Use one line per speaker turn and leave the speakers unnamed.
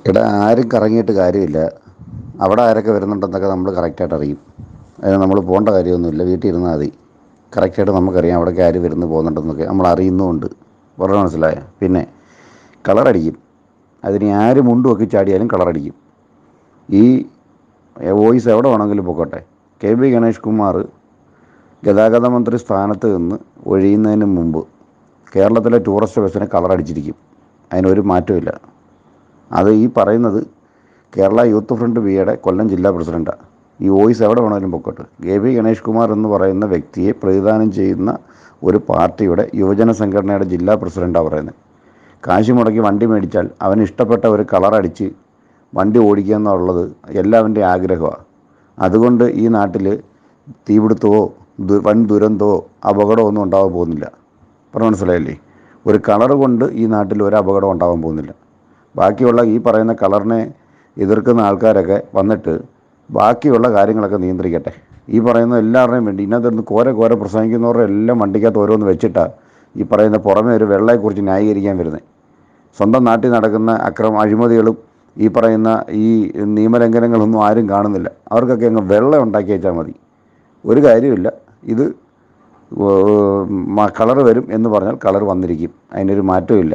ഇവിടെ ആരും കറങ്ങിയിട്ട് കാര്യമില്ല. അവിടെ ആരൊക്കെ വരുന്നുണ്ടെന്നൊക്കെ നമ്മൾ കറക്റ്റായിട്ട് അറിയും. അതിന് നമ്മൾ പോകേണ്ട കാര്യമൊന്നുമില്ല, വീട്ടിൽ ഇരുന്നാൽ മതി. കറക്റ്റായിട്ട് നമുക്കറിയാം അവിടേക്ക് ആര് വരുന്നു പോകുന്നുണ്ടെന്നൊക്കെ നമ്മൾ അറിയുന്നുമുണ്ട്. പറഞ്ഞത് മനസ്സിലായോ? പിന്നെ കളറടിക്കും. അതിന് ആര് മുണ്ടുമൊക്കെ ചാടിയാലും കളറടിക്കും. ഈ വോയിസ് എവിടെ വേണമെങ്കിലും പൊക്കോട്ടെ. കെ ബി ഗണേഷ് കുമാർ ഗതാഗത മന്ത്രി സ്ഥാനത്ത് നിന്ന് ഒഴിയുന്നതിന് മുമ്പ് കേരളത്തിലെ ടൂറിസ്റ്റ് ബസ്സിനെ കളറടിച്ചിരിക്കും. അതിനൊരു മാറ്റമില്ല. അത് ഈ പറയുന്നത് കേരള യൂത്ത് ഫ്രണ്ട് വിയുടെ കൊല്ലം ജില്ലാ പ്രസിഡൻറ്റാണ്. ഈ വോയിസ് എവിടെ വേണമെങ്കിലും പൊക്കോട്ടെ. കെ വി ഗണേഷ് കുമാർ എന്ന് പറയുന്ന വ്യക്തിയെ പ്രതിദാനം ചെയ്യുന്ന ഒരു പാർട്ടിയുടെ യുവജന സംഘടനയുടെ ജില്ലാ പ്രസിഡൻറ്റാണ് പറയുന്നത്. കാശ് മുടക്കി വണ്ടി മേടിച്ചാൽ അവന് ഇഷ്ടപ്പെട്ട ഒരു കളറടിച്ച് വണ്ടി ഓടിക്കുക എന്നുള്ളത് എല്ലാവരുടെയും ആഗ്രഹമാണ്. അതുകൊണ്ട് ഈ നാട്ടിൽ തീപിടുത്തമോ വൻ ദുരന്തമോ അപകടമോ ഒന്നും ഉണ്ടാകാൻ പോകുന്നില്ല. പറഞ്ഞ മനസ്സിലായില്ലേ? ഒരു കളർ കൊണ്ട് ഈ നാട്ടിൽ ഒരു അപകടം ഉണ്ടാകാൻ പോകുന്നില്ല. ബാക്കിയുള്ള ഈ പറയുന്ന കളറിനെ എതിർക്കുന്ന ആൾക്കാരൊക്കെ വന്നിട്ട് ബാക്കിയുള്ള കാര്യങ്ങളൊക്കെ നിയന്ത്രിക്കട്ടെ. ഈ പറയുന്ന എല്ലാവരുടെയും വേണ്ടി ഇതിനകത്ത് കോരെ കോരെ പ്രസംഗിക്കുന്നവരുടെ എല്ലാം വണ്ടിക്കകത്ത് ഓരോന്ന് വെച്ചിട്ടാണ് ഈ പറയുന്ന പുറമെ ഒരു വെള്ളയെക്കുറിച്ച് ന്യായീകരിക്കാൻ വരുന്നത്. സ്വന്തം നാട്ടിൽ നടക്കുന്ന അഴിമതികളും ഈ പറയുന്ന ഈ നിയമലംഘനങ്ങളൊന്നും ആരും കാണുന്നില്ല. അവർക്കൊക്കെ അങ്ങ് വെള്ളം ഉണ്ടാക്കി വെച്ചാൽ മതി. ഒരു കാര്യമില്ല. ഇത് കളർ വരും എന്ന് പറഞ്ഞാൽ കളർ വന്നിരിക്കും. അതിനൊരു മാറ്റവും ഇല്ല.